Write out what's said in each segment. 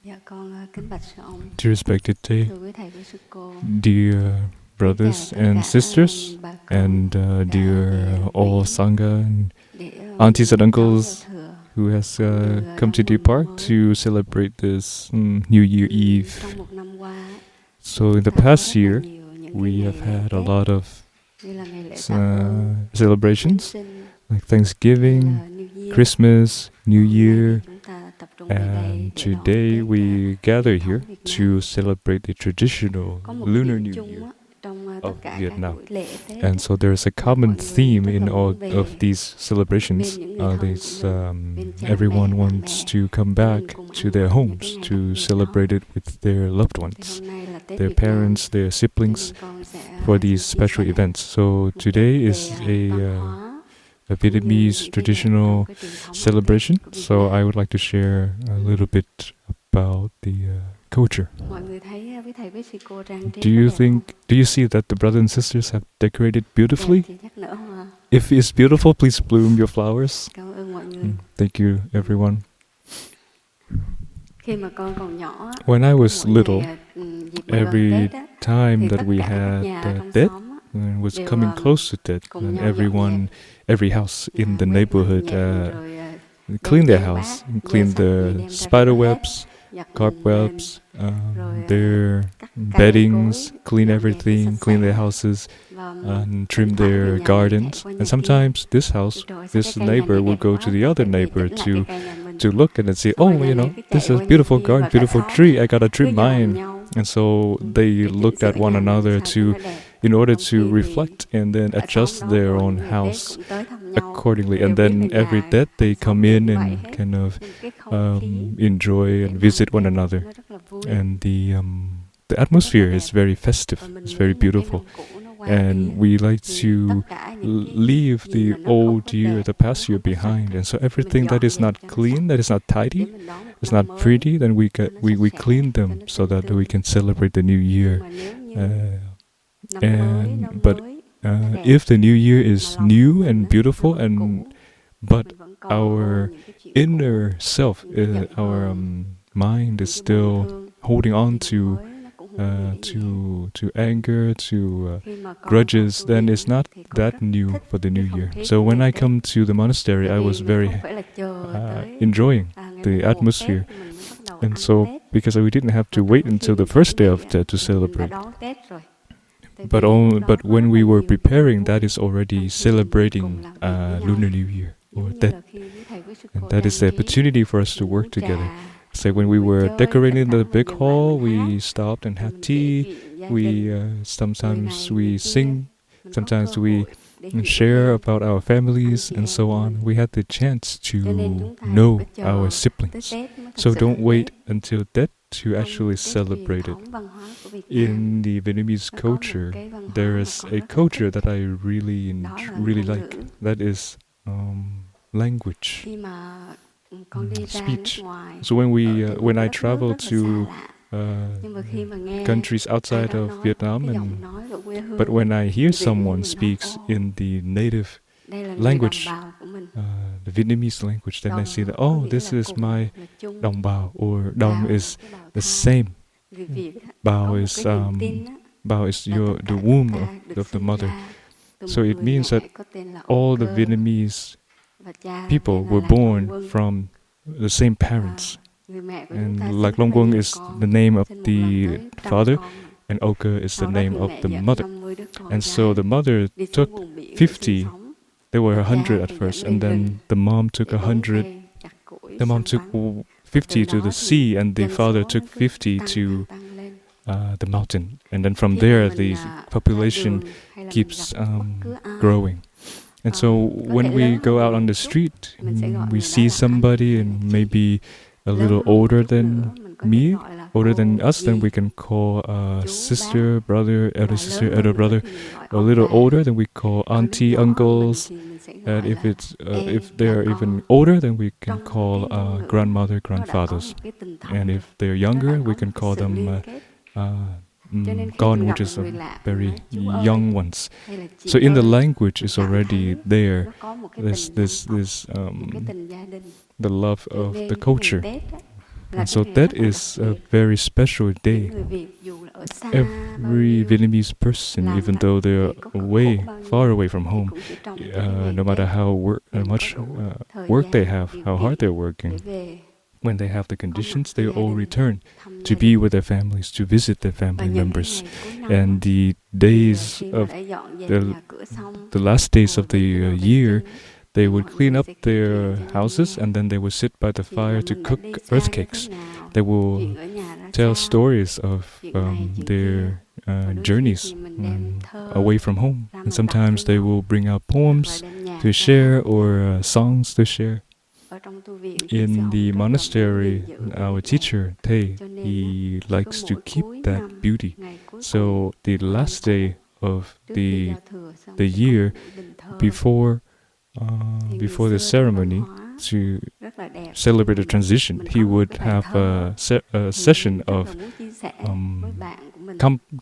Dear respected Thầy, dear brothers and sisters, and dear all Sangha and aunties and uncles who has come to Deep Park to celebrate this New Year Eve. So in the past year, we have had a lot of celebrations like Thanksgiving, Christmas, New Year, and today we gather here to celebrate the traditional Lunar New Year of Vietnam. And so there's a common theme in all of these celebrations. Everyone wants to come back to their homes to celebrate it with their loved ones, their parents, their siblings, for these special events. So today is a Vietnamese traditional celebration. So I would like to share a little bit about the culture. Do you see that the brothers and sisters have decorated beautifully? If it's beautiful, please bloom your flowers. Thank you, everyone. When I was little, every time that we had Tết, and was coming close to Tết, and every house in the neighborhood clean their house, clean the spider webs, cobwebs, their beddings, clean everything, clean their houses, and trim their gardens. And sometimes this neighbor would go to the other neighbor to look and say, oh, this is a beautiful garden, beautiful tree, I gotta trim mine. And so they looked at one another in order to reflect and then adjust their own house accordingly. And then every day they come in and kind of enjoy and visit one another. And the atmosphere is very festive. It's very beautiful. And we like to leave the old year, the past year behind. And so everything that is not clean, that is not tidy, is not pretty, then we clean them so that we can celebrate the new year. But if the new year is new and beautiful, but our inner self, our mind is still holding on to anger, to grudges, then it's not that new for the new year. So when I come to the monastery, I was very enjoying the atmosphere. And so, because we didn't have to wait until the first day of Tết to celebrate. But when we were preparing, that is already celebrating Lunar New Year or Tết. And that is the opportunity for us to work together. So when we were decorating the big hall, we stopped and had tea. Sometimes we sing, sometimes we share about our families and so on. We had the chance to know our siblings. So don't wait until Tết to actually celebrate it. In the Vietnamese culture, there is a culture that I really like. That is language. Speech. So when I travel to countries outside of Vietnam, but when I hear someone speaks in the native language, the Vietnamese language, then I see that, oh, this is my đồng bào, or đồng is the same. Bao is the womb of the mother. So it means that all the Vietnamese people were born from the same parents. And like Long Quang is the name of the father, and Oka is the name of the mother. And so the mother took 50, there were 100 at first, and then the mom took 100, the mom took 50 to the sea, and the father took 50 to the mountain. And then from there, the population keeps growing. And so when we go out on the street, we see somebody and maybe a little older than me, older than us, then we can call sister, brother, elder brother. A little older, then we call auntie, uncles. And if they're even older, then we can call grandmother, grandfathers. And if they're younger, we can call them con, which is very young ones. So in the language is already there. This the love of the culture. And so that is a very special day. Every Vietnamese person, even though they're far away from home, no matter how much work they have, how hard they're working, when they have the conditions, they all return to be with their families, to visit their family members. And the days of the last days of the year, they would clean up their houses and then they would sit by the fire to cook earth cakes. They will tell stories of their journeys away from home. And sometimes they will bring out poems to share or songs to share. In the monastery, our teacher, Thầy, he likes to keep that beauty. So the last day of the year, before the ceremony, to celebrate the transition, he would have a session of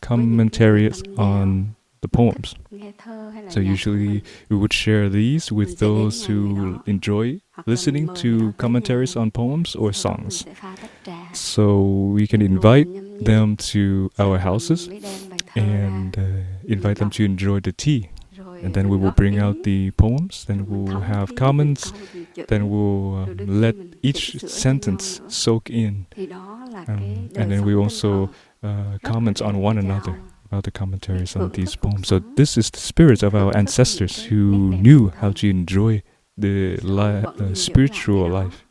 commentaries on the poems. So usually we would share these with those who enjoy listening to commentaries on poems or songs. So we can invite them to our houses and invite them to enjoy the tea. And then we will bring out the poems, then we'll have comments, then we'll let each sentence soak in. And then we also comment on one another about the commentaries on these poems. So this is the spirit of our ancestors who knew how to enjoy the spiritual life.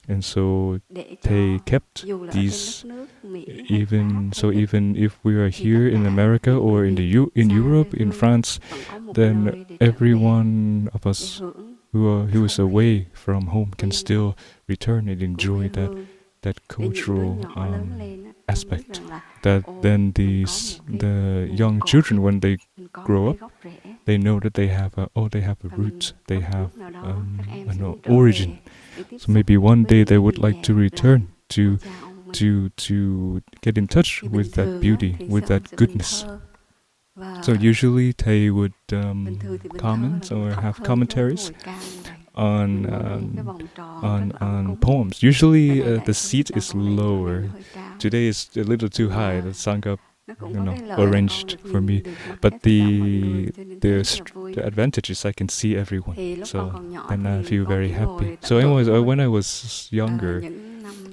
And so they kept these, even if we are here in America or in Europe, in France, then every one of us who is away from home can still return and enjoy that cultural aspect. That then the young children, when they grow up, they know that they have a root, they have an origin. So maybe one day they would like to return to get in touch with that beauty, with that goodness. So usually they would comment or have commentaries on poems. Usually the seat is lower. Today is a little too high. The sangha, arranged for me. But the advantage is I can see everyone. So and I feel very happy. So anyways, when I was younger,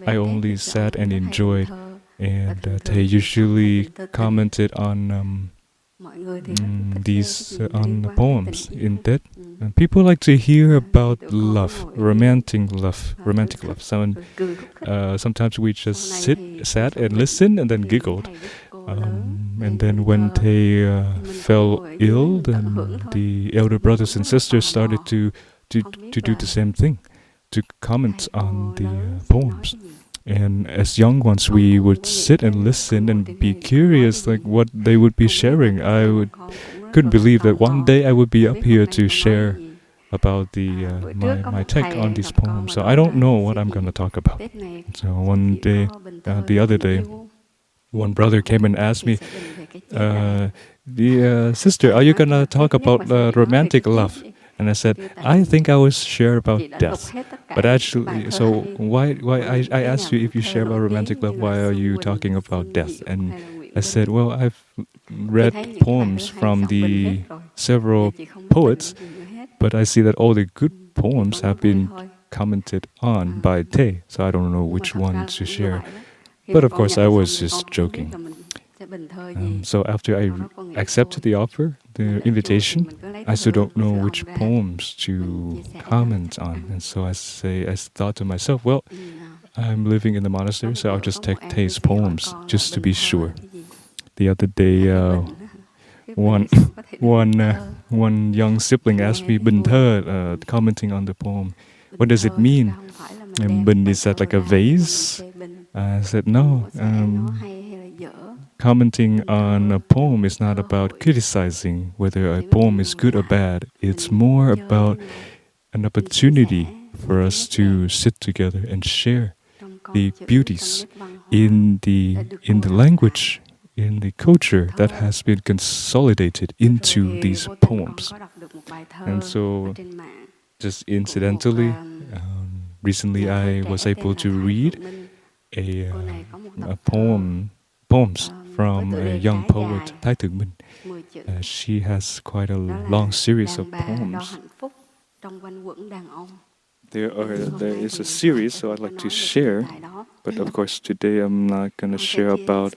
I only sat and enjoyed, and they usually commented on these on the poems in that. And people like to hear about love, romantic love. Sometimes we just sat and listened and then giggled. And then when they fell ill, then the elder brothers and sisters started to do the same thing, to comment on the poems. And as young ones, we would sit and listen and be curious, like what they would be sharing. Couldn't believe that one day I would be up here to share about my take on these poems. So I don't know what I'm going to talk about. So one day, the other day, one brother came and asked me, sister, are you going to talk about romantic love? And I said, I think I will share about death. But actually, so why I asked you if you share about romantic love, why are you talking about death? And I said, well, I've read poems from the several poets, but I see that all the good poems have been commented on by Thầy, so I don't know which one to share. But of course, I was just joking. So after I accepted the offer, the invitation, I still don't know which poems to comment on. And so I thought to myself, well, I'm living in the monastery, so I'll just take Thay's poems, just to be sure. The other day, one young sibling asked me, Bình thơ, commenting on the poem, what does it mean? And Bình, is that like a vase? I said, no. Commenting on a poem is not about criticizing whether a poem is good or bad. It's more about an opportunity for us to sit together and share the beauties in the language, in the culture that has been consolidated into these poems. And so, just incidentally, recently I was able to read a poems from a young poet, Thái Thượng Minh. She has quite a long series of poems. There is a series, so I'd like to share, but of course today I'm not going to share about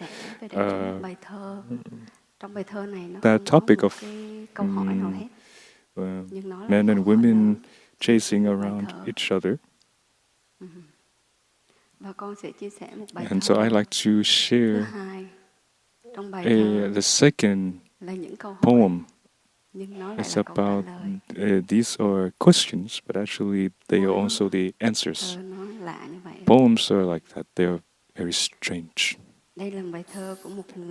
that topic of men and women chasing around each other. And so I like to share the second poem. It's about, these are questions, but actually they are also the answers. Poems are like that, they are very strange.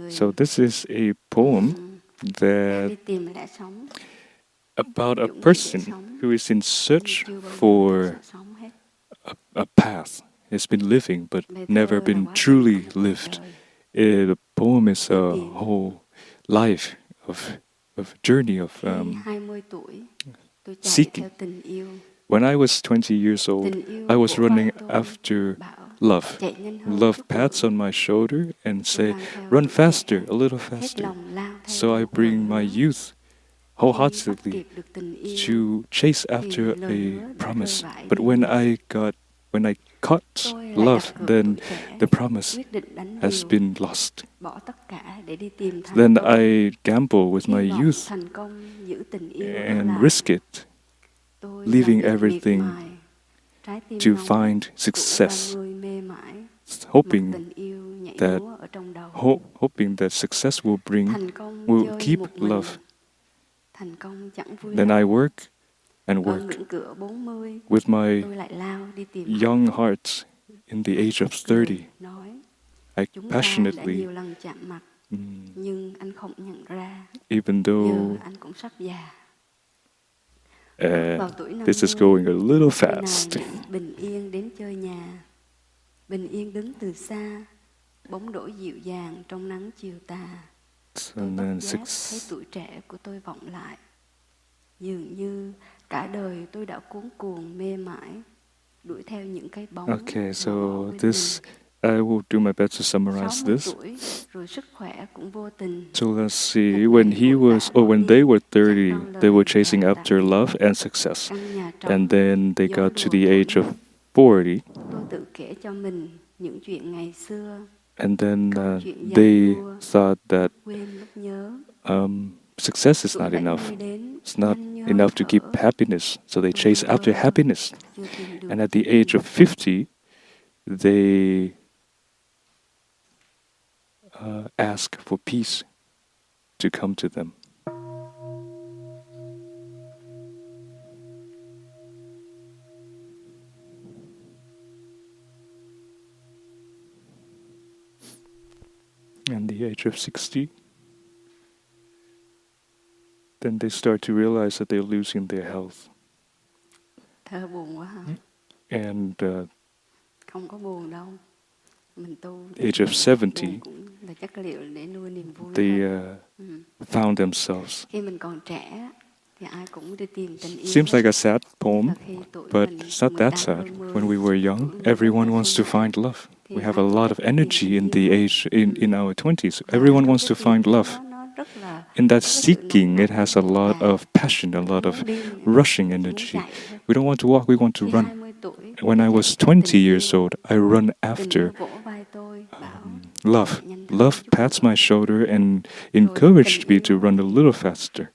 So this is a poem that about a person who is in search for a path. It's been living but never been truly lived. The poem is a whole life of journey of seeking. When I was 20 years old, I was running after love. Love pats on my shoulder and say, "Run faster, a little faster." So I bring my youth wholeheartedly to chase after a promise. But when I caught love, then the promise has been lost. Then I gamble with my youth and risk it, leaving everything to find success, hoping that success will keep love. Then I work and work. With my young heart in the age of 30, I passionately, even though this is going a little fast. And then okay, so this, I will do my best to summarize this. So let's see, when they were 30, they were chasing after love and success. And then they got to the age of 40. And then they thought that success is not enough. It's not enough to keep happiness. So they chase after happiness. And at the age of 50, they ask for peace to come to them. And the age of 60, then they start to realize that they're losing their health. And age of 70, they found themselves. Seems like a sad poem, but it's not that sad. When we were young, everyone wants to find love. We have a lot of energy in the age in our 20s. Everyone wants to find love. In that seeking, it has a lot of passion, a lot of rushing energy. We don't want to walk, we want to run. When I was 20 years old, I run after love. Love pats my shoulder and encouraged me to run a little faster.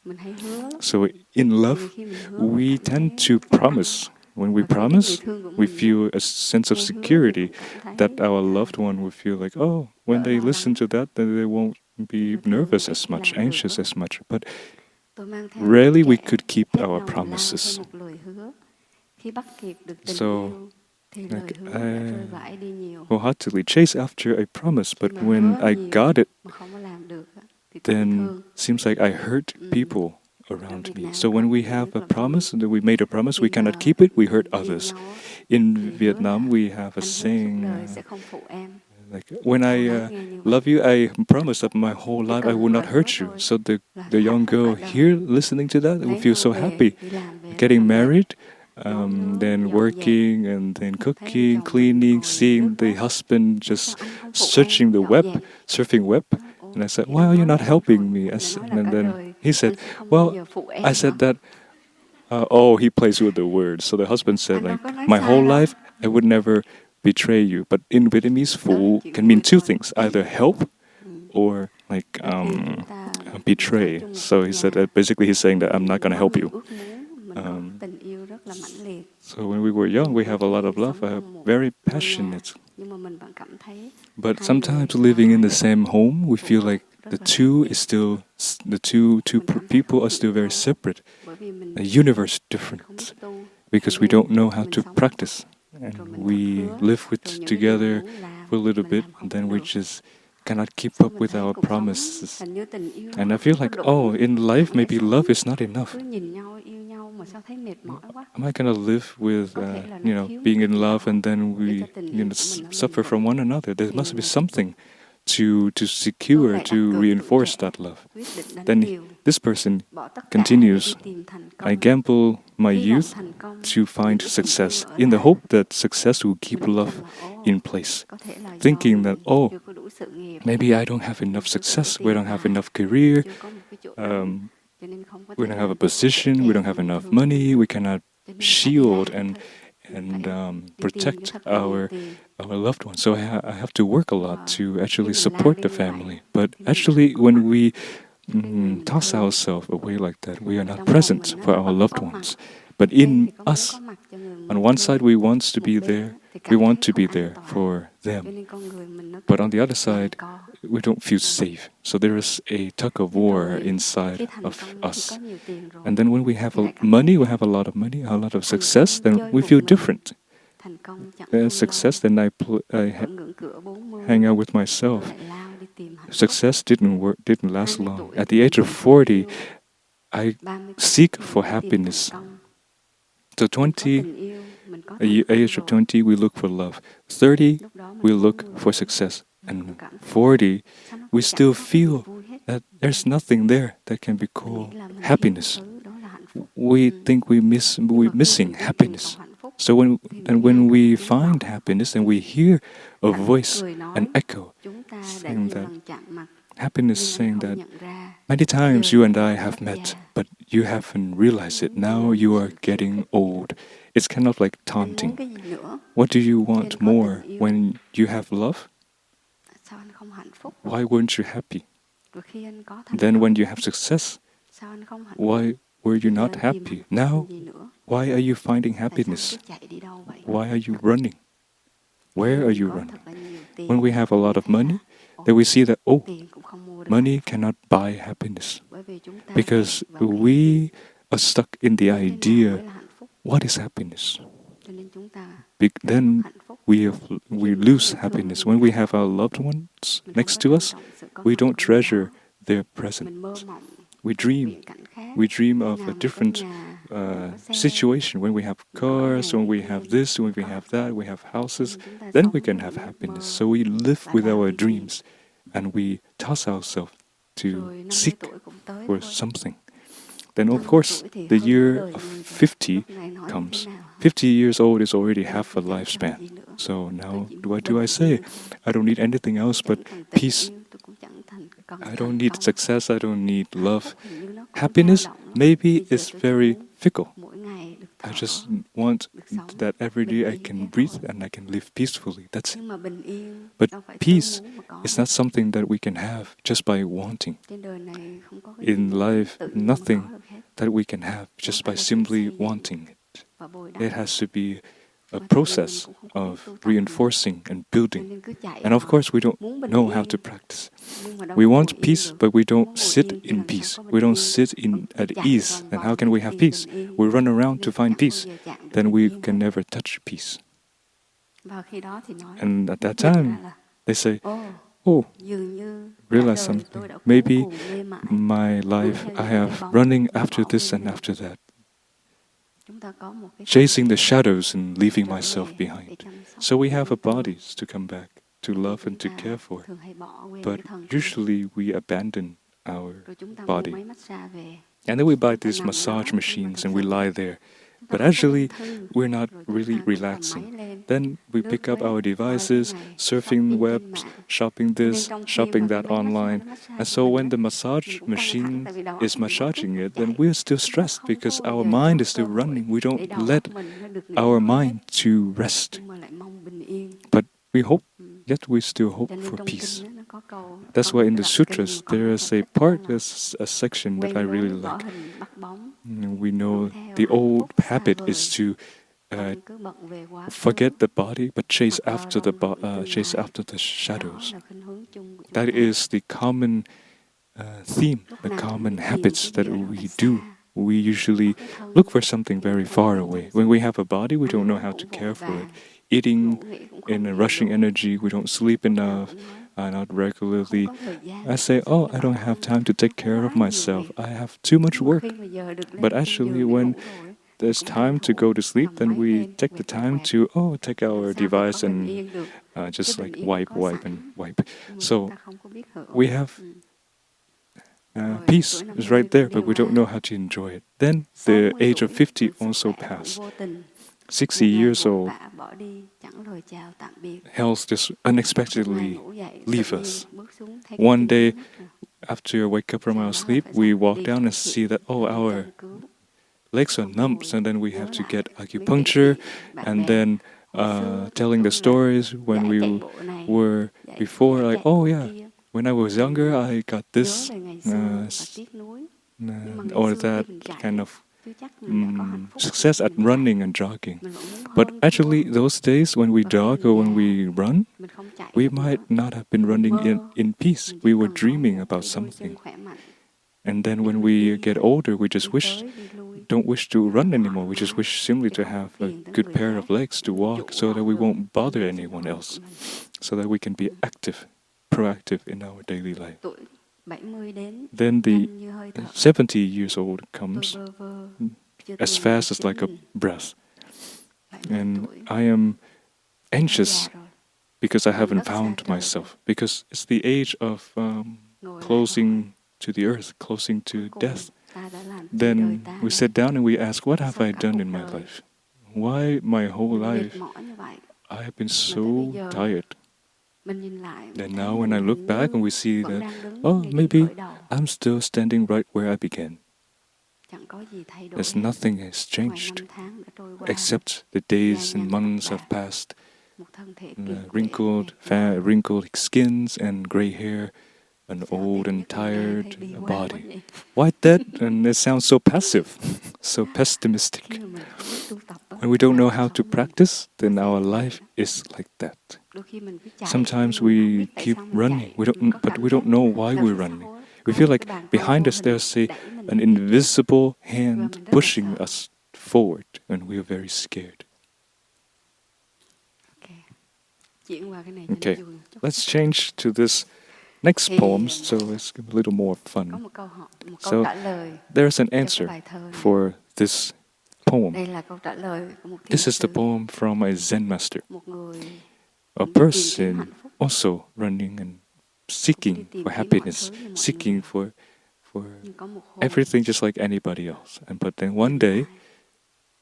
So in love, we tend to promise. When we promise, we feel a sense of security that our loved one will feel like, oh, when they listen to that, then they won't be nervous as much, anxious as much. But rarely we could keep our promises. So I wholeheartedly chase after a promise, but when I got it, then seems like I hurt people around me. So when we have a promise, and we made a promise, we cannot keep it, we hurt others. In Vietnam, we have a saying, like, when I love you, I promise that my whole life I will not hurt you. So the young girl here listening to that will feel so happy. Getting married, then working and then cooking, cleaning, seeing the husband just searching the web, surfing web. And I said, why are you not helping me? And then he said, well, I said that, he plays with the words. So the husband said, like, my whole life, I would never betray you. But in Vietnamese, phụ can mean two things, either help or like betray. So he said that basically he's saying that I'm not going to help you. So when we were young, we have a lot of love, very passionate. But sometimes living in the same home, we feel like the two people are still very separate. The universe different because we don't know how to practice, and we live together for a little bit, and then we just cannot keep up with our promises. And I feel like, in life, maybe love is not enough. Am I gonna live with, being in love and then we, suffer from one another? There must be something to secure, to reinforce that love. Then this person continues, I gamble my youth to find success in the hope that success will keep love in place. Thinking that, maybe I don't have enough success, we don't have enough career, we don't have a position, we don't have enough money, we cannot shield and protect our loved ones. So I have to work a lot to actually support the family. But actually, when we toss ourselves away like that, we are not present for our loved ones. But in us, on one side, we want to be there for them. But on the other side, we don't feel safe. So there is a tug of war inside of us. And then when we have money, we have a lot of money, a lot of success, then we feel different. Success, then I hang out with myself. Success didn't last long. At the age of 40, I seek for happiness. So age of 20, we look for love. 30, we look for success. And 40, we still feel that there's nothing there that can be called happiness. We think we're missing happiness. So when we find happiness and we hear a voice, an echo, saying that many times you and I have met, but you haven't realized it. Now you are getting old. It's kind of like taunting. What do you want more when you have love? Why weren't you happy? Then when you have success, why were you not happy? Now, why are you finding happiness? Why are you running? Where are you running? When we have a lot of money, then we see that, money cannot buy happiness. Because we are stuck in the idea, what is happiness? Then we lose happiness. When we have our loved ones next to us, we don't treasure their presence. We dream of a different situation. When we have cars, when we have this, when we have that, we have houses, then we can have happiness. So we live with our dreams and we toss ourselves to seek for something. Then of course, the year of 50 comes. 50 years old is already half a lifespan. So now, what do I say? I don't need anything else but peace. I don't need success, I don't need love. Happiness, maybe it's very fickle. I just want that every day I can breathe and I can live peacefully. That's it. But peace is not something that we can have just by wanting. In life, nothing that we can have just by simply wanting it. It has to be a process of reinforcing and building. And of course, we don't know how to practice. We want peace, but we don't sit in peace. We don't sit at ease. And how can we have peace? We run around to find peace. Then we can never touch peace. And at that time, they say, realize something. Maybe my life, I have running after this and after that. Chasing the shadows and leaving myself behind. So we have our bodies to come back, to love and to care for. But usually we abandon our body. And then we buy these massage machines and we lie there but actually we're not really relaxing. Then we pick up our devices, surfing webs, shopping this, shopping that online. And so when the massage machine is massaging it, then we're still stressed because our mind is still running. We don't let our mind to rest. But we hope, yet we still hope for peace. That's why in the sutras there is a part, there's a section that I really like. We know the old habit is to forget the body but chase after the shadows. That is the common theme, the common habits that we do. We usually look for something very far away. When we have a body, we don't know how to care for it. Eating in a rushing energy, we don't sleep enough, not regularly. I say, oh, I don't have time to take care of myself. I have too much work. But actually, when there's time to go to sleep, then we take the time to, take our device and just like wipe. So we have peace is right there, but we don't know how to enjoy it. Then the age of 50 also passed. 60 years old, health just unexpectedly leave us. One day, after I wake up from our sleep, we walk down and see that, our legs are numb, and then we have to get acupuncture, and then telling the stories when we were before, like, when I was younger, I got this or that kind of success at running and jogging. But actually, those days when we jog or when we run, we might not have been running in peace. We were dreaming about something. And then when we get older, we just don't wish to run anymore. We just wish simply to have a good pair of legs to walk so that we won't bother anyone else, so that we can be active, proactive in our daily life. Then the 70 years old comes as fast as like a breath. And I am anxious because I haven't found myself, because it's the age of closing to the earth, closing to death. Then we sit down and we ask, what have I done in my life? Why my whole life I have been so tired? And now when I look back and we see that, maybe I'm still standing right where I began. There's nothing has changed, except the days and months have passed. Wrinkled skins and gray hair, an old and tired body. Why that? And it sounds so passive, so pessimistic. When we don't know how to practice, then our life is like that. Sometimes we keep running, but we don't know why we're running. We feel like behind us there's an invisible hand pushing us forward, and we are very scared. Okay, let's change to this next poem, so it's a little more fun. So there's an answer for this poem. This is the poem from a Zen master, a person also running and seeking for happiness, seeking for everything just like anybody else. But then one day,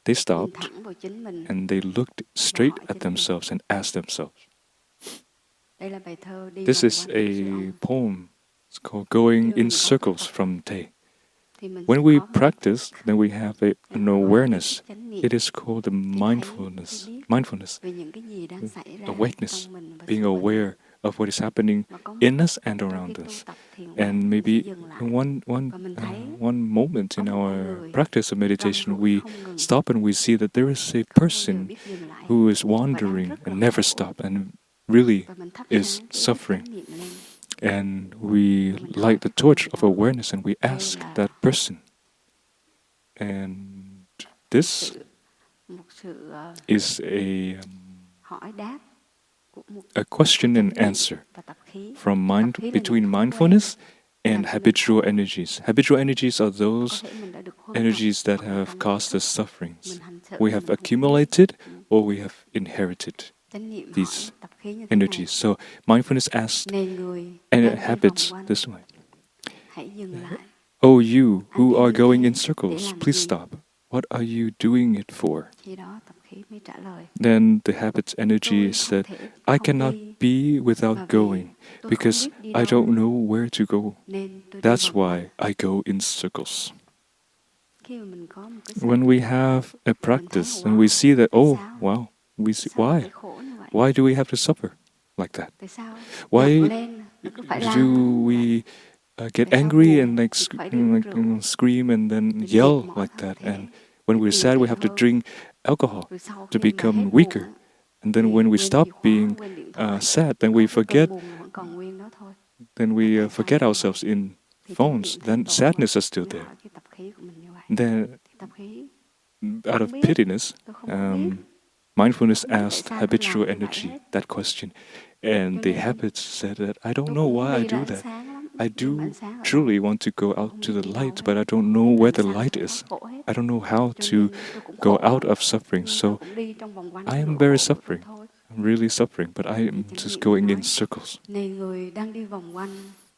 they stopped and they looked straight at themselves and asked themselves. This is a poem. It's called Going in Circles from Te. When we practice, then we have an awareness. It is called the mindfulness, awakeness, being aware of what is happening in us and around us. And maybe in one moment in our practice of meditation, we stop and we see that there is a person who is wandering and never stop and really is suffering. And we light the torch of awareness and we ask that person. And this is a question and answer between mindfulness and habitual energies. Habitual energies are those energies that have caused us sufferings. We have accumulated or we have inherited these energies. So mindfulness asks and habits this way. Oh, you who are going in circles, please stop. What are you doing it for? Khi đó tập khí mới trả lời. Then the habit's energy said, I cannot be without going because I don't know where to go. That's why I go in circles. When we have a practice and we see that, oh, wow, we see, why? Why do we have to suffer like that? Why do we get angry and scream and then yell like that? And when we're sad, we have to drink alcohol to become weaker. And then when we stop being sad, then we forget. Then we forget ourselves in phones. Then sadness is still there. Then, out of pityness, mindfulness asked habitual energy that question, and the habit said that I don't know why I do that. I do truly want to go out to the light, but I don't know where the light is. I don't know how to go out of suffering. So I am very suffering. I'm really suffering, but I am just going in circles.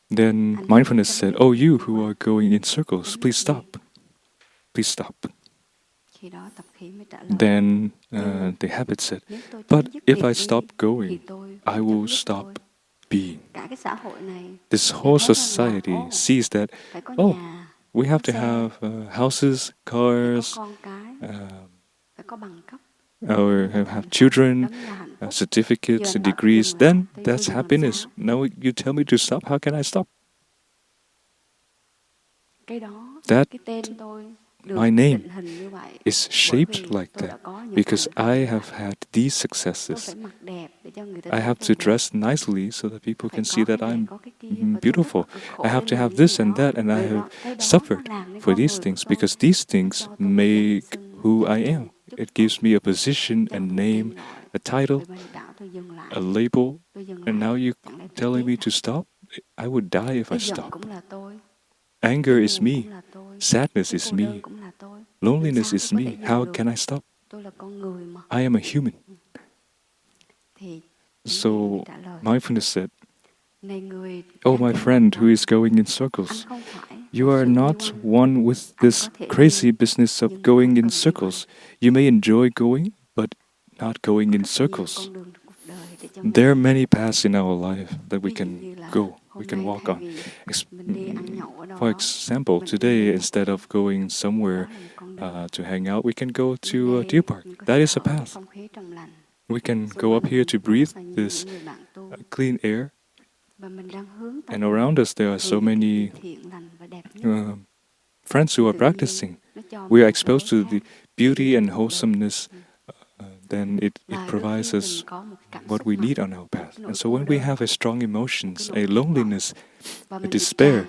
Then mindfulness said, oh, you who are going in circles, please stop. Please stop. Then the habit said, but if I stop going, I will stop being. This whole society sees that, oh, we have to have houses, cars, or have children, certificates, degrees, then that's happiness. Now you tell me to stop, how can I stop? That my name is shaped like that because I have had these successes. I have to dress nicely so that people can see that I'm beautiful. I have to have this and that, and I have suffered for these things because these things make who I am. It gives me a position, a name, a title, a label, and now you're telling me to stop? I would die if I stop. Anger is me. Sadness is me. Loneliness is me. How can I stop? I am a human. So mindfulness said, oh, my friend who is going in circles, you are not one with this crazy business of going in circles. You may enjoy going, but not going in circles. There are many paths in our life that we can go, we can walk on. For example, today, instead of going somewhere to hang out, we can go to a deer park. That is a path. We can go up here to breathe this clean air. And around us, there are so many friends who are practicing. We are exposed to the beauty and wholesomeness. Then it provides us what we need on our path. And so when we have a strong emotions, a loneliness, a despair,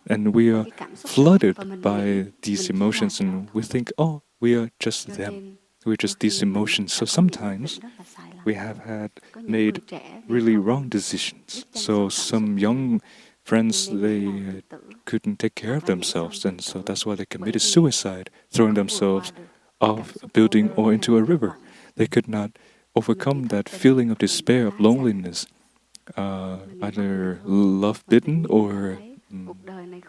and we are flooded by these emotions, and we think, oh, we are just them. We're just these emotions. So sometimes we have made really wrong decisions. So some young friends, they couldn't take care of themselves, and so that's why they committed suicide, throwing themselves off a building or into a river. They could not overcome that feeling of despair, of loneliness, either love-bitten or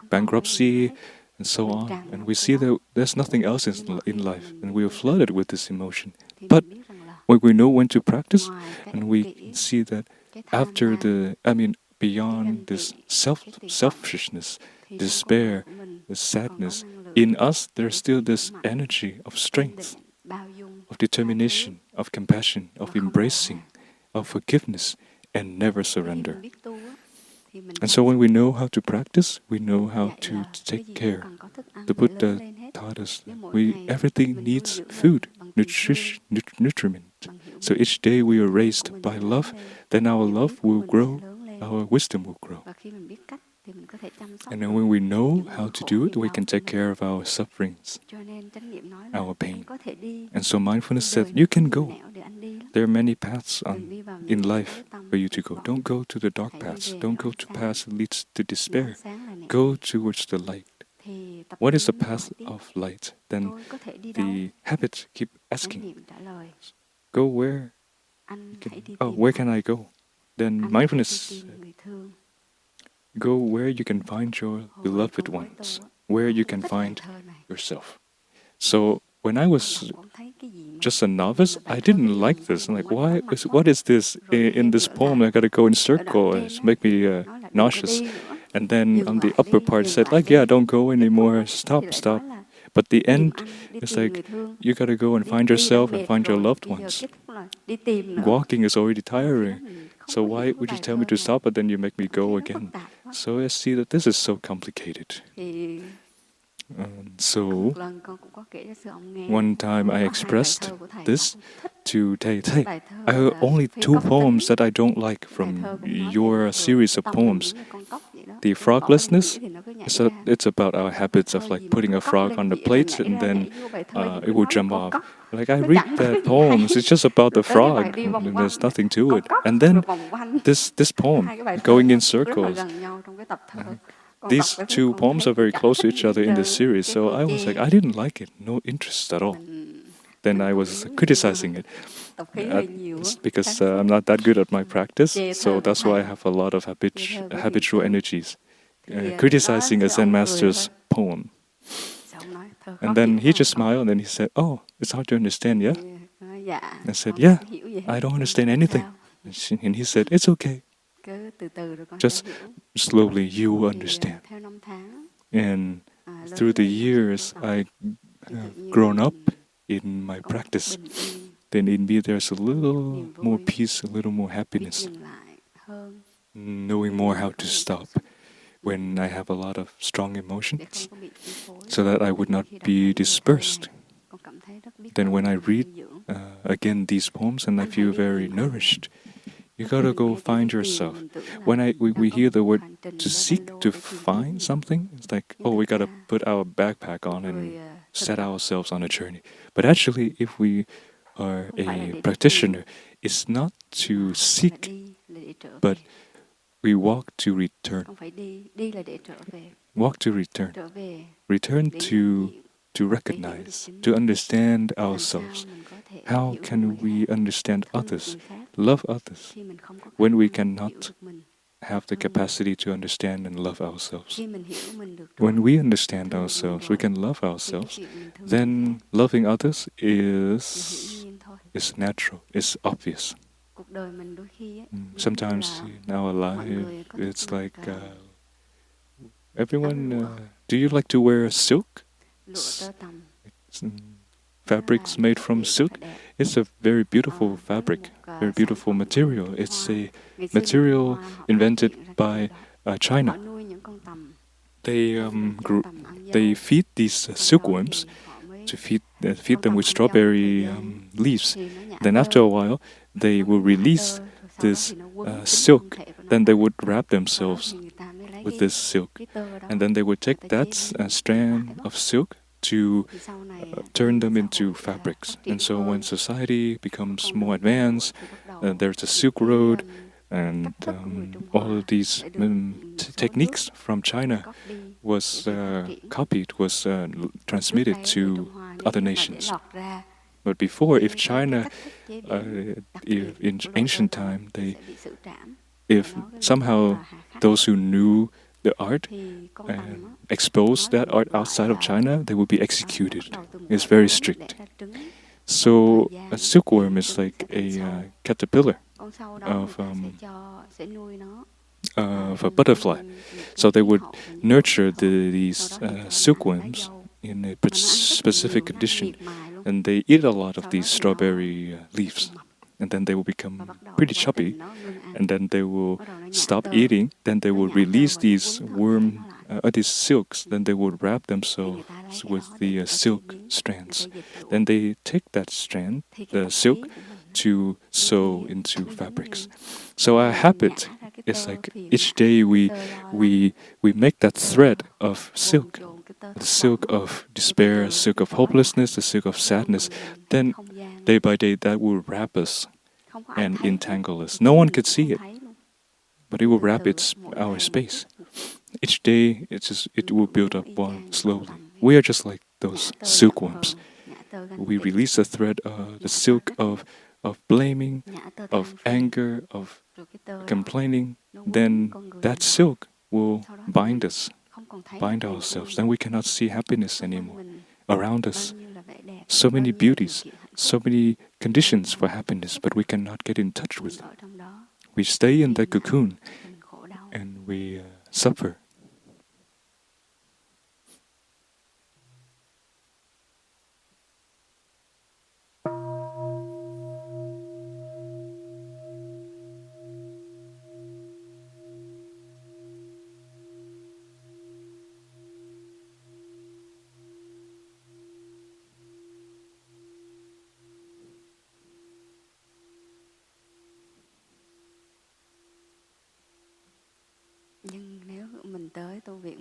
bankruptcy, and so on. And we see that there's nothing else in life, and we are flooded with this emotion. But when we know when to practice, and we see that beyond this selfishness, despair, the sadness, in us there's still this energy of strength, of determination, of compassion, of embracing, of forgiveness, and never surrender. And so when we know how to practice, we know how to take care. The Buddha taught us that everything needs food, nutriment. So each day we are raised by love, then our love will grow, our wisdom will grow. And then when we know how to do it, we can take care of our sufferings, our pain. And so mindfulness said, you can go. There are many paths in life for you to go. Don't go to the dark paths. Don't go to paths that leads to despair. Go towards the light. What is the path of light? Then the habits keep asking, go where? Where can I go? Then mindfulness, go where you can find your beloved ones, where you can find yourself. So when I was just a novice, I didn't like this. I'm like, what is this in this poem? I got to go in circle. It's make me nauseous. And then on the upper part it said like, yeah, don't go anymore. Stop, stop. But the end is like, you got to go and find yourself and find your loved ones. Walking is already tiring. So why would you tell me to stop, but then you make me go again? So I see that this is so complicated. So one time I expressed this to Thầy. Thầy, I have only 2 poems that I don't like from your series of poems. The froglessness, it's about our habits of like putting a frog on the plate and then it will jump off. Like I read that poems, it's just about the frog, and there's nothing to it. And then this poem, going in circles. These 2 poems are very close to each other in this series, so I was like, I didn't like it, no interest at all. Then I was criticizing it because I'm not that good at my practice, so that's why I have a lot of habitual energies. Criticizing a Zen master's poem. And then he just smiled and then he said, oh, it's hard to understand, yeah? I said, yeah, I don't understand anything. And he said, it's okay. Just slowly you will understand. And through the years, I've grown up in my practice. Then in me there's a little more peace, a little more happiness. Knowing more how to stop when I have a lot of strong emotions, so that I would not be dispersed. Then when I read again these poems and I feel very nourished, you gotta go find yourself. When we hear the word to seek, to find something, it's like, oh, we gotta put our backpack on and set ourselves on a journey. But actually, if we are a practitioner, it's not to seek, but we walk to return. Walk to return. Return to recognize, to understand ourselves. How can we understand others, love others, when we cannot have the capacity to understand and love ourselves? When we understand ourselves, we can love ourselves, then loving others is natural, is obvious. Sometimes in our life, it's like everyone. Do you like to wear silk? Fabrics made from silk. It's a very beautiful fabric, very beautiful material. It's a material invented by China. They feed these silkworms to feed them with strawberry leaves. Then after a while, they will release this silk. Then they would wrap themselves with this silk, and then they would take that strand of silk to turn them into fabrics. And so when society becomes more advanced, there's a Silk Road, and all of these techniques from China was copied, was transmitted to other nations. But before, if China, in ancient time, if somehow those who knew the art and exposed that art outside of China, they would be executed. It's very strict. So a silkworm is like a caterpillar of a butterfly. So they would nurture these silkworms in a specific condition, and they eat a lot of these strawberry leaves. And then they will become pretty chubby, and then they will stop eating. Then they will release these these silks. Then they will wrap themselves with the silk strands. Then they take that strand, the silk, to sew into fabrics. So our habit is like each day we make that thread of silk, the silk of despair, silk of hopelessness, the silk of sadness. Then day by day, that will wrap us and entangle us. No one could see it, but it will wrap our space. Each day, it will build up one slowly. We are just like those silkworms. We release the thread, the silk of blaming, of anger, of complaining. Then that silk will bind us, bind ourselves. Then we cannot see happiness anymore around us. so many beauties, so many conditions for happiness, but we cannot get in touch with them. We stay in that cocoon and we suffer.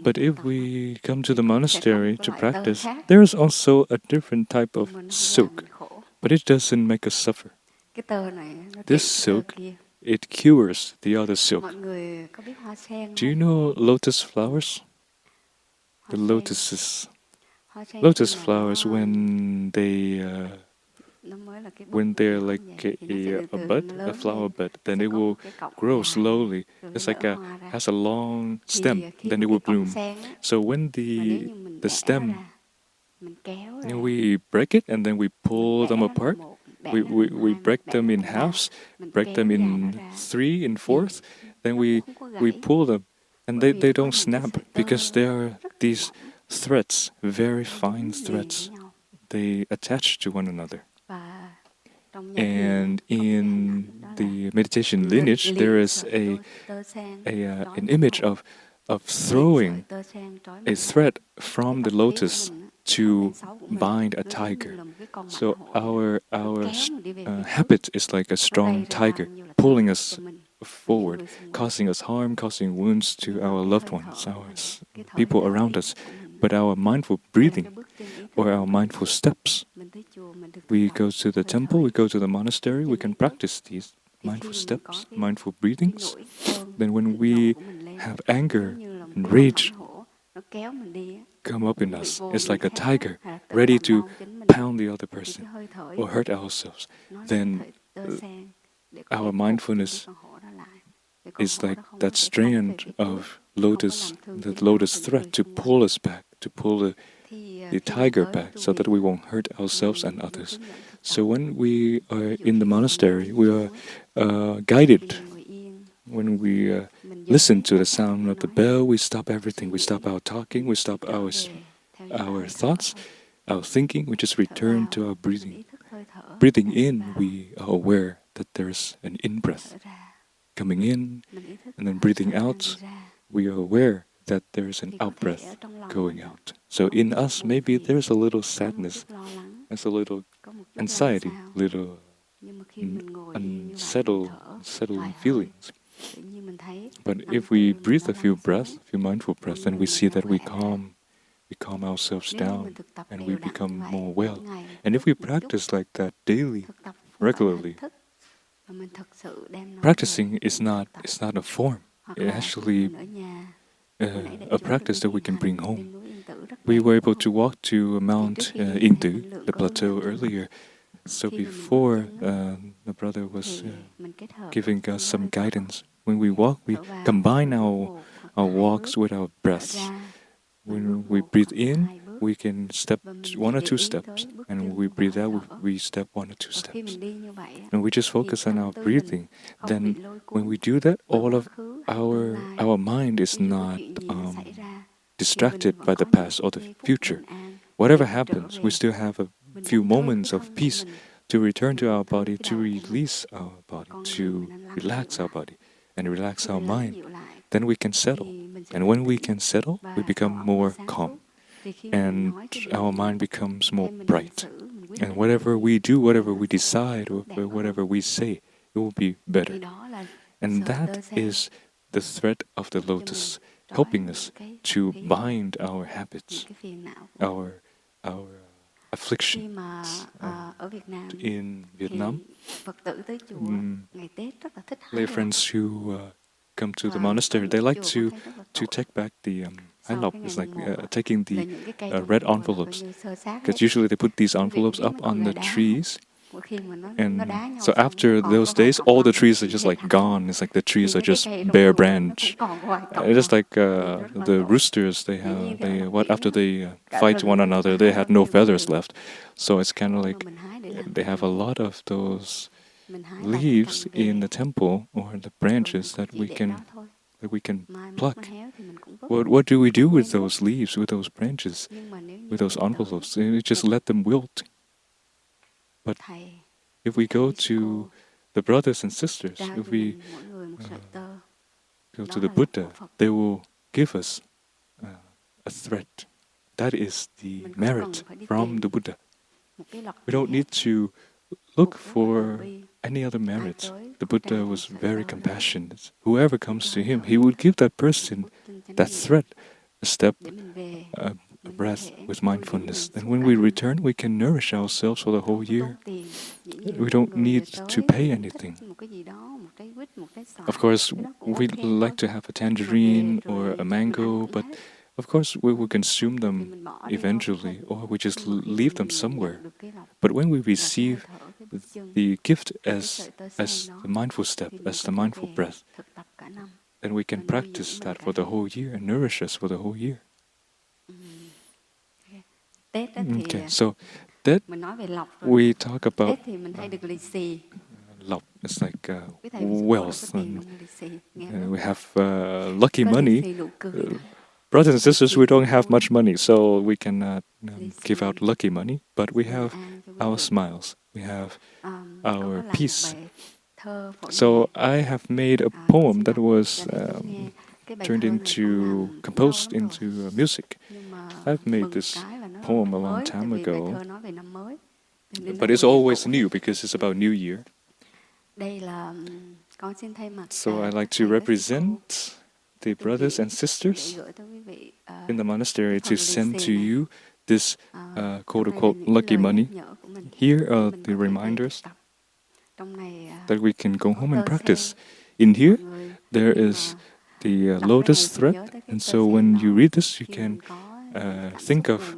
But if we come to the monastery to practice, there is also a different type of silk, but it doesn't make us suffer. This silk, it cures the other silk. Do you know lotus flowers? The lotus flowers, when they're like a bud, a flower bud, then it will grow slowly. It's like has a long stem, then it will bloom. So when the stem, we break it and then we pull them apart. We break them in halves, break them in 3 and 4, then we pull them, and they don't snap because there are these threads, very fine threads. They attach to one another. And in the meditation lineage, there is an image of throwing a thread from the lotus to bind a tiger. So our habit is like a strong tiger pulling us forward, causing us harm, causing wounds to our loved ones, our people around us. But our mindful breathing or our mindful steps, we go to the temple, we go to the monastery, we can practice these mindful steps, mindful breathings. Then when we have anger and rage come up in us, it's like a tiger ready to pound the other person or hurt ourselves. Then our mindfulness is like that strand of the lotus thread to pull us back, to pull the tiger back so that we won't hurt ourselves and others. So when we are in the monastery, we are guided. When we listen to the sound of the bell, we stop everything. We stop our talking, we stop our thoughts, our thinking. We just return to our breathing. Breathing in, we are aware that there's an in-breath coming in, and then breathing out, we are aware that there's an out-breath going out. So in us, maybe there's a little sadness, there's a little anxiety, little unsettled feelings. But if we breathe a few mindful breaths, then we see that we calm ourselves down and we become more well. And if we practice like that daily, regularly, practicing is not a form. It's actually a practice that we can bring home. We were able to walk to Mount Yingdu, the plateau, earlier. So before, the brother was giving us some guidance. When we walk, we combine our walks with our breaths. When we breathe in, we can step 1 or 2 steps, and when we breathe out, we step 1 or 2 steps. And we just focus on our breathing. Then, when we do that, all of our mind is not distracted by the past or the future. Whatever happens, we still have a few moments of peace to return to our body, to release our body, to relax our body and relax our mind. Then we can settle. And when we can settle, we become more calm. And our mind becomes more bright. And whatever we do, whatever we decide, or whatever we say, it will be better. And that is the thread of the lotus, helping us to bind our habits, our affliction. In Vietnam, lay friends who come to the monastery, they like to take back the it's like taking the red envelopes, because usually they put these envelopes up on the trees, And so after those days, all the trees are just like gone. It's like the trees are just bare branch. Just like the roosters, after they fight one another, they had no feathers left. So it's kind of like they have a lot of those leaves in the temple or the branches that we can pluck. What do we do with those leaves, with those branches, with those envelopes? We just let them wilt. But if we go to the brothers and sisters, if we go to the Buddha, they will give us a thread. That is the merit from the Buddha. We don't need to look for any other merit. The Buddha was very compassionate. Whoever comes to him, he would give that person that thread, a step, a breath with mindfulness. Then when we return, we can nourish ourselves for the whole year. We don't need to pay anything. Of course, we like to have a tangerine or a mango, but of course we will consume them eventually, or we just leave them somewhere. But when we receive the gift as the mindful step, as the mindful breath, then we can practice that for the whole year and nourish us for the whole year. Okay, so that we talk about lộc. It's like wealth. And we have lucky money. Brothers and sisters, we don't have much money, so we cannot give out lucky money. But we have our smiles. We have our peace. So I have made a poem that was composed into music. I've made this poem a long time ago, but it's always new because it's about New Year. So I like to represent the brothers and sisters in the monastery to send to you this quote-unquote lucky money. Here are the reminders that we can go home and practice. In here, there is the lotus thread, and so when you read this, you can think of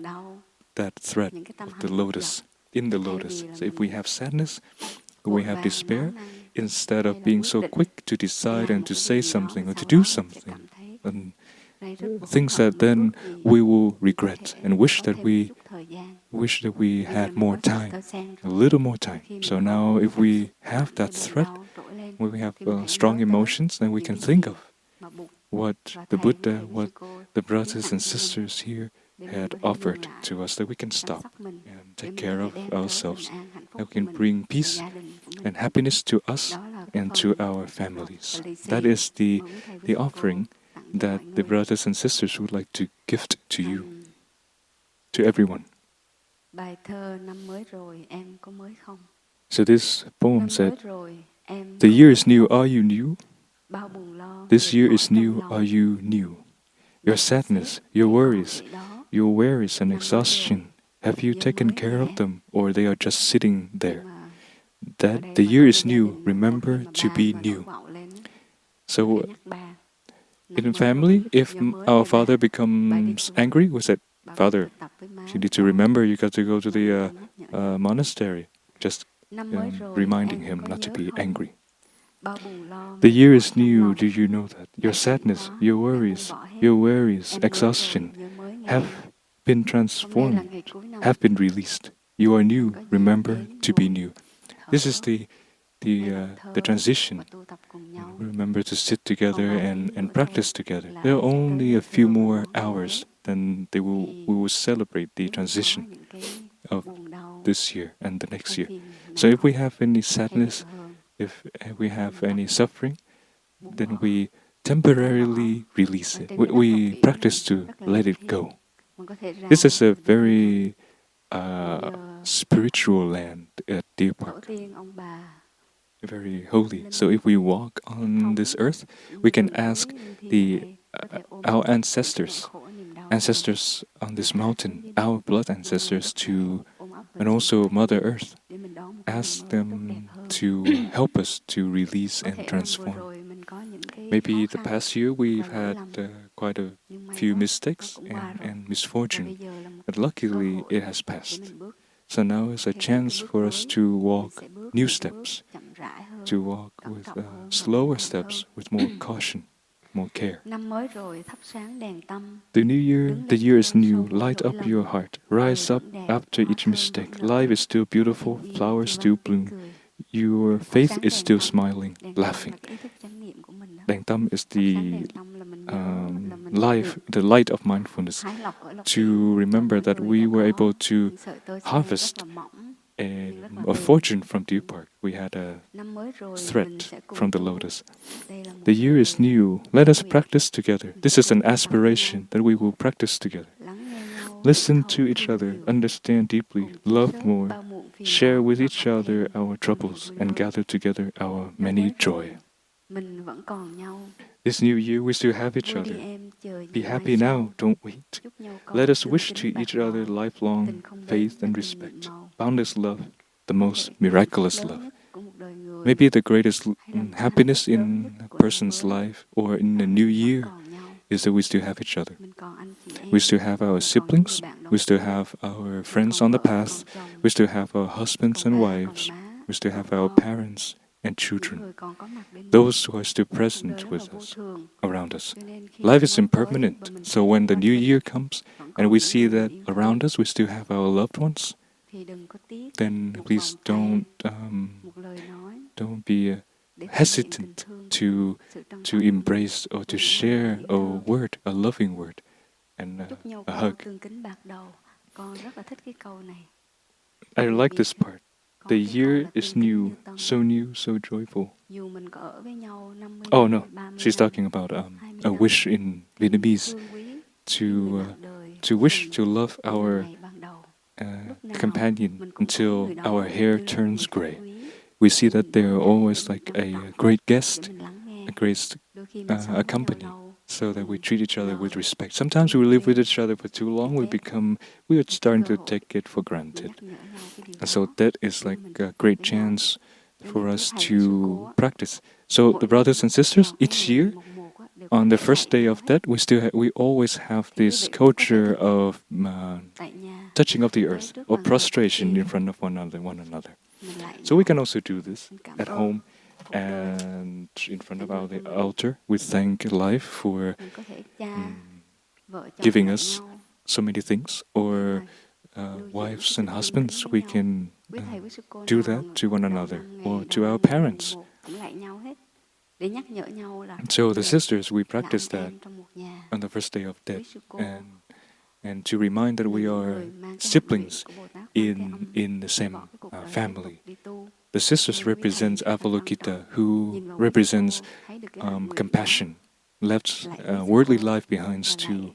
that thread of the lotus, in the lotus. So if we have sadness, we have despair, instead of being so quick to decide and to say something or to do something, and things that then we will regret and wish that we had more time, a little more time. So now if we have that thread, when we have strong emotions, then we can think of what the Buddha, what the brothers and sisters here had offered to us, that we can stop and take care of ourselves, that we can bring peace and happiness to us and to our families. That is the offering that the brothers and sisters would like to gift to you, to everyone. So this poem said, "The year is new, are you new? This year is new, are you new? Your sadness, your worries and exhaustion, have you taken care of them, or they are just sitting there? That the year is new, remember to be new." So in family, if our father becomes angry, we said, "Father, you need to remember you got to go to the monastery." Just reminding him not to be angry. The year is new, do you know that? Your sadness, your worries, exhaustion have been transformed, have been released. You are new, remember to be new. This is the transition. Remember to sit together and practice together. There are only a few more hours, then we will celebrate the transition of this year and the next year. So if we have any sadness, if we have any suffering, then we temporarily release it. We practice to let it go. This is a very spiritual land at Deer Park. Very holy. So if we walk on this earth, we can ask our ancestors on this mountain, our blood ancestors, and also Mother Earth, ask them to help us to release and transform. Maybe the past year we've had quite a few mistakes and misfortune, but luckily it has passed. So now is a chance for us to walk new steps, to walk with slower steps, with more caution, more care. The new year, the year is new. Light up your heart. Rise up after each mistake. Life is still beautiful. Flowers still bloom. Your faith is still smiling, laughing. Đèn tâm is the life, the light of mindfulness, to remember that we were able to harvest a fortune from dew bark. We had a thread from the lotus. The year is new. Let us practice together. This is an aspiration that we will practice together. Listen to each other, understand deeply, love more, share with each other our troubles, and gather together our many joy. This new year, we still have each other. Be happy now, don't wait. Let us wish to each other lifelong faith and respect, boundless love, the most miraculous love. Maybe the greatest happiness in a person's life or in a new year is that we still have each other. We still have our siblings, we still have our friends on the path, we still have our husbands and wives, we still have our parents and children, those who are still present with us, around us. Life is impermanent, so when the new year comes and we see that around us we still have our loved ones, then please don't be hesitant to embrace or to share a word, a loving word, and a hug. I like this part. The year is new, so joyful. Oh no, she's talking about a wish in Vietnamese to wish to love our companion until our hair turns gray. We see that they are always like a great guest, a great company, so that we treat each other with respect. Sometimes we live with each other for too long, we are starting to take it for granted. And so that is like a great chance for us to practice. So the brothers and sisters, each year, on the first day of that, we always have this culture of touching of the earth or prostration in front of one another. So we can also do this at home and in front of our altar. We thank life for giving us so many things. Or wives and husbands, we can do that to one another or to our parents. So the sisters, we practice that on the first day of death, and to remind that we are siblings in the same family. The sisters represents Avalokita, who represents compassion, left worldly life behind to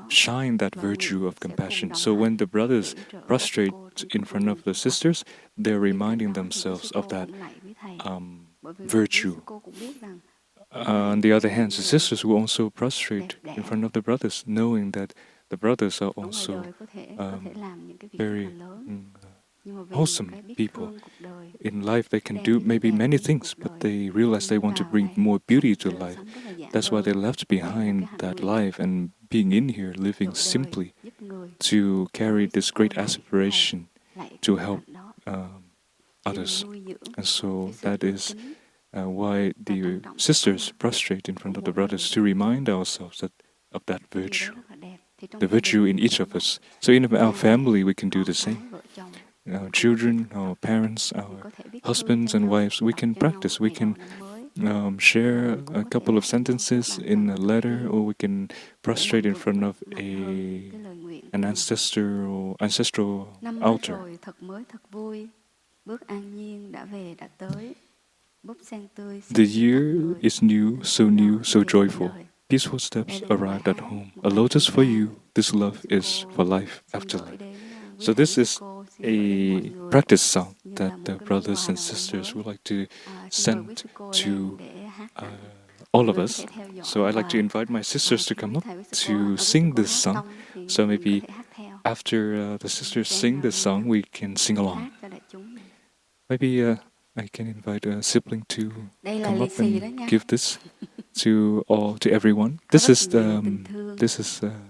shine that virtue of compassion. So when the brothers prostrate in front of the sisters, they're reminding themselves of that virtue. On the other hand, the sisters will also prostrate in front of the brothers, knowing that the brothers are also very wholesome people. In life, they can do maybe many things, but they realize they want to bring more beauty to life. That's why they left behind that life and being in here, living simply, to carry this great aspiration to help others. And so that is why the sisters prostrate in front of the brothers, to remind ourselves of that virtue, the virtue in each of us. So in our family, we can do the same. Our children, our parents, our husbands and wives, we can practice. We can share a couple of sentences in a letter, or we can prostrate in front of an ancestral altar. The year is new, so joyful. Peaceful steps arrived at home. A lotus for you, this love is for life after life. So this is a practice song that the brothers and sisters would like to send to all of us. So I'd like to invite my sisters to come up to sing this song. So maybe after the sisters sing this song, we can sing along. Maybe I can invite a sibling to come up and give this to everyone. This is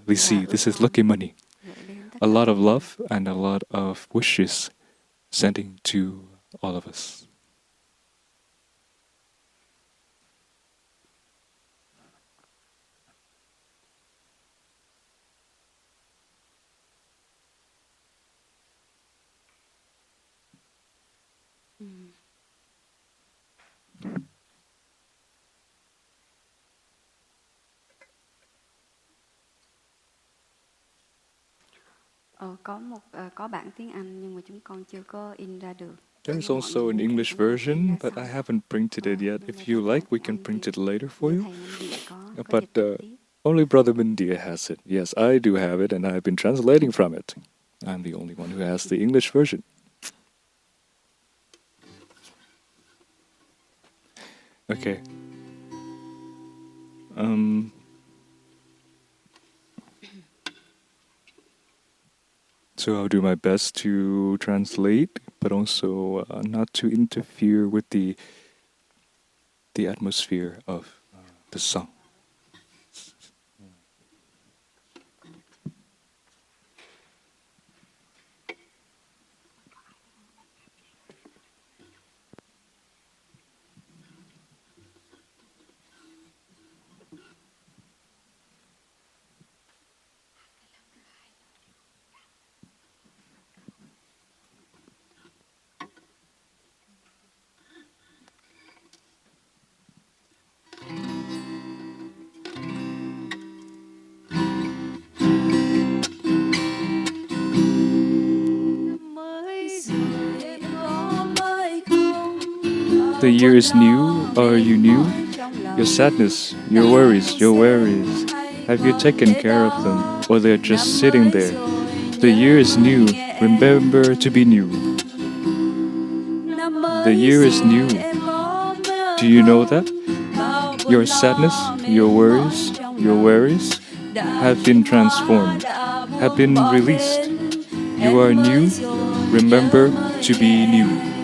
Lisi. This is Lucky Money. a lot of love and a lot of wishes sending to all of us. Có bản tiếng Anh nhưng mà chúng con chưa có in ra được. There's also an English version, but I haven't printed it yet. If you like, we can print it later for you. But only Brother Mindia has it. Yes, I do have it, and I've been translating from it. I'm the only one who has the English version. Okay. So I'll do my best to translate, but also not to interfere with the atmosphere of the song. The year is new. Are you new? Your sadness, your worries. Have you taken care of them, or they're just sitting there? The year is new. Remember to be new. The year is new. Do you know that? Your sadness, your worries have been transformed, have been released. You are new. Remember to be new.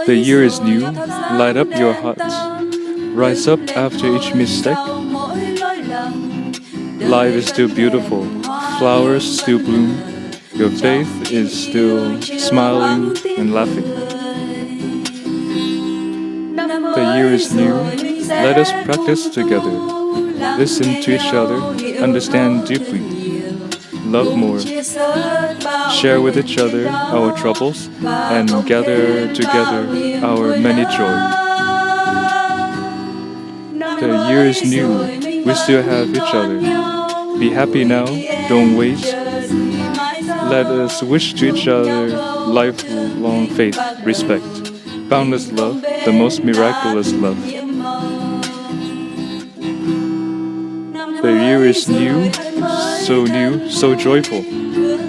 The year is new. Light up your hearts. Rise up after each mistake. Life is still beautiful. Flowers still bloom. Your faith is still smiling and laughing. The year is new. Let us practice together. Listen to each other. Understand deeply. Love more. Share with each other our troubles and gather together our many joy. The year is new. We still have each other. Be happy now. Don't wait. Let us wish to each other lifelong faith, respect, boundless love, the most miraculous love. The year is new, so joyful.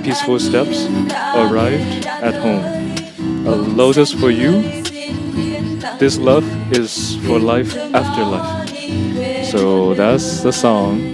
Peaceful steps arrived at home. A lotus for you. This love is for life after life. So that's the song.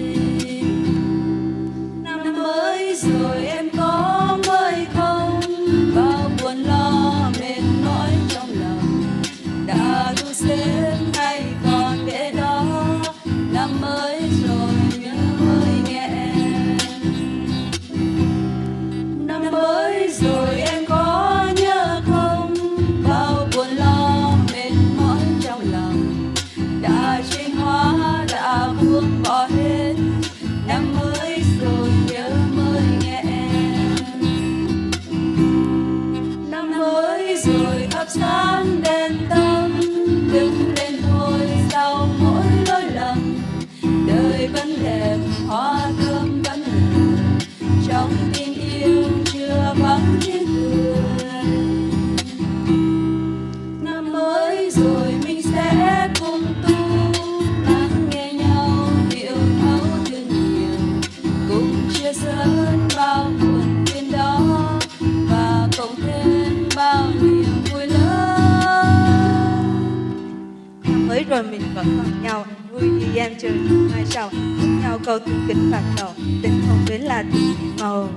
Rồi mình vẫn còn nhau, vui như em chờ mai sau, cùng nhau câu tương kính bạc đầu, tình không đến là tình nhiệm màu.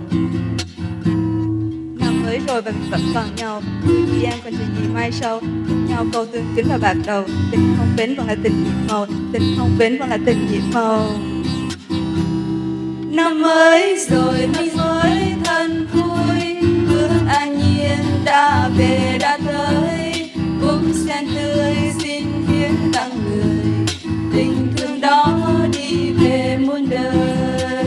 Năm mới rồi và mình vẫn còn nhau, vui như em còn chờ gì mai sau, cùng nhau câu tương kính và bạc đầu, tình không bến vẫn là tình nhiệm màu, tình không bến vẫn là tình nhiệm màu. Năm mới rồi mình mới thân vui, bước an nhiên đã về đã tới, búp sen tươi xin hiến tặng người, tình thương đó đi về muôn đời.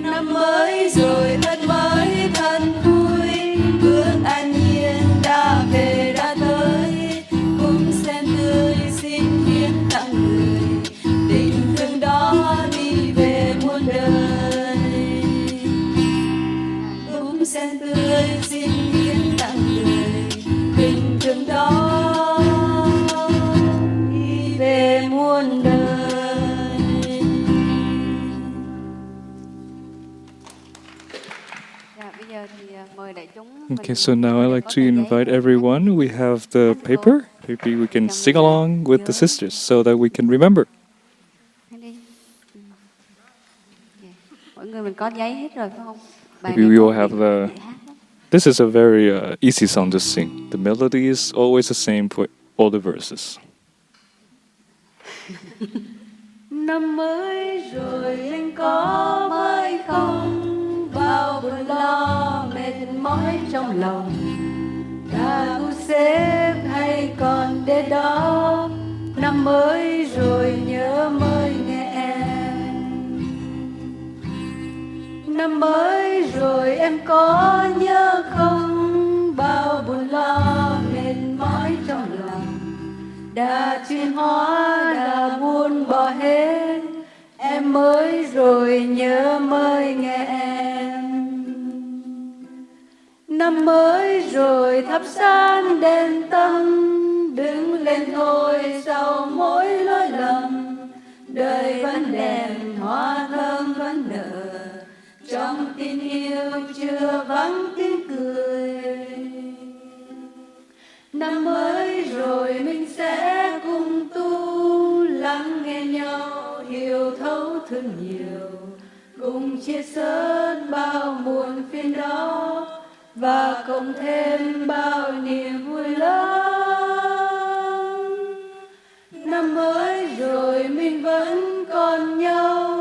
Năm mới rồi thật mới thân vui, bước an nhiên đã về đã tới, búp sen tươi xin hiến tặng người, tình thương đó đi về muôn đời. Búp sen tươi xin hiến tặng người, tình thương đó đi về muôn đời. Okay, so now I'd like to invite everyone. We have the paper. Maybe we can sing along with the sisters so that we can remember. Mọi người mình có giấy hết rồi phải không? Maybe we all have the... This is a very easy song to sing. The melody is always the same for all the verses. Năm mới rồi anh có mới không, bao buồn lo mệt mỏi trong lòng, đã thu xếp hay còn để đó. Năm mới rồi nhớ mới nghe em. Năm mới rồi em có nhớ không, bao buồn lo mệt mỏi trong lòng, đã chuyển hóa đã buồn bỏ hết. Em mới rồi nhớ mới nghe em. Năm mới rồi thắp sáng đèn tâm, đứng lên thôi sau mỗi lỗi lầm, đời vẫn đẹp hoa thơm vẫn nở, trong tình yêu chưa vắng tiếng cười. Năm mới rồi mình sẽ cùng tu, lắng nghe nhau hiểu thấu thương nhiều, cùng chia sớt bao muộn phiền đó, và cộng thêm bao niềm vui lớn. Năm mới rồi mình vẫn còn nhau,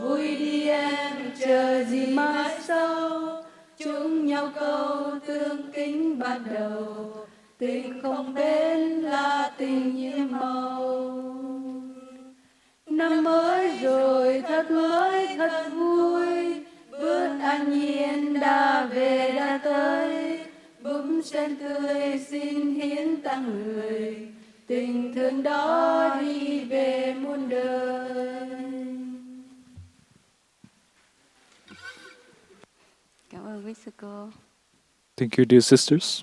vui đi em chờ gì mãi sau, chung nhau câu tương kính ban đầu, tình không bên là tình nhiễm màu. Năm mới rồi thật mới thật vui, bước an nhiên đã về đã tới, búp sen tươi xin hiến tặng người, tình thương đó đi về muôn đời. Cảm ơn quý sư cô. Thank you, dear sisters.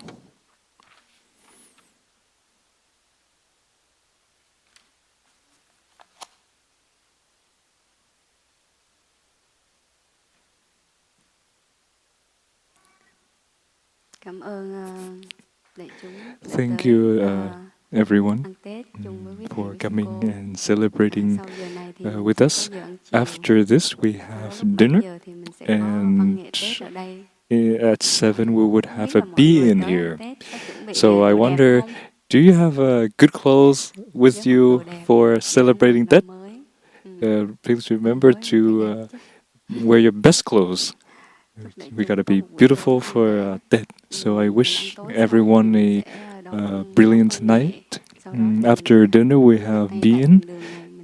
Cảm ơn đại chúng. Thank you, everyone, Ăn Tết chung với quý thầy, for quý coming cô. and celebrating Sau giờ này thì with us. có giờ ăn chiều. After this, we have Lúc dinner, 7 giờ thì mình sẽ có văn nghệ Tết ở đây. at 7 we would have Biết a là mọi be người in tới here. ăn Tết có chuẩn bị So I đồ đẹp wonder, không? do you have good clothes with Nếu you mặc đồ đẹp for thì celebrating năm Tết? mới. Please remember to wear your best clothes. We gotta be beautiful for Tết. So I wish everyone a brilliant night. After dinner, we have be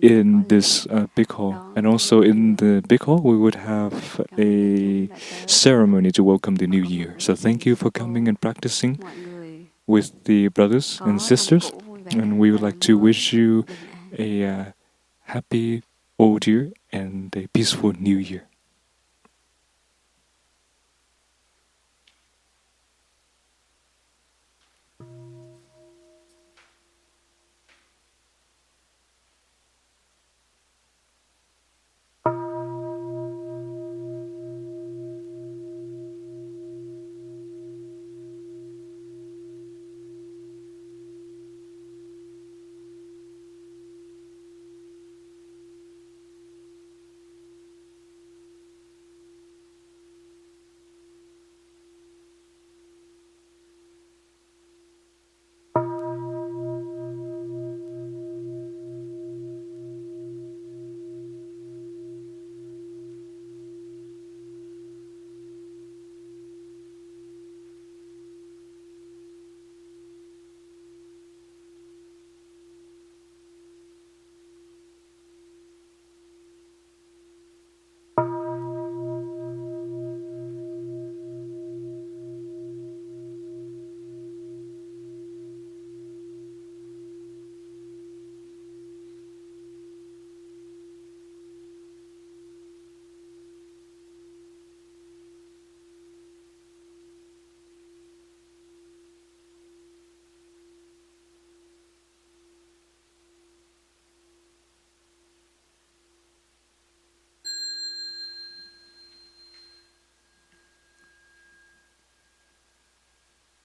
in this big hall. And also in the big hall, we would have a ceremony to welcome the new year. So thank you for coming and practicing with the brothers and sisters. And we would like to wish you a happy old year and a peaceful new year.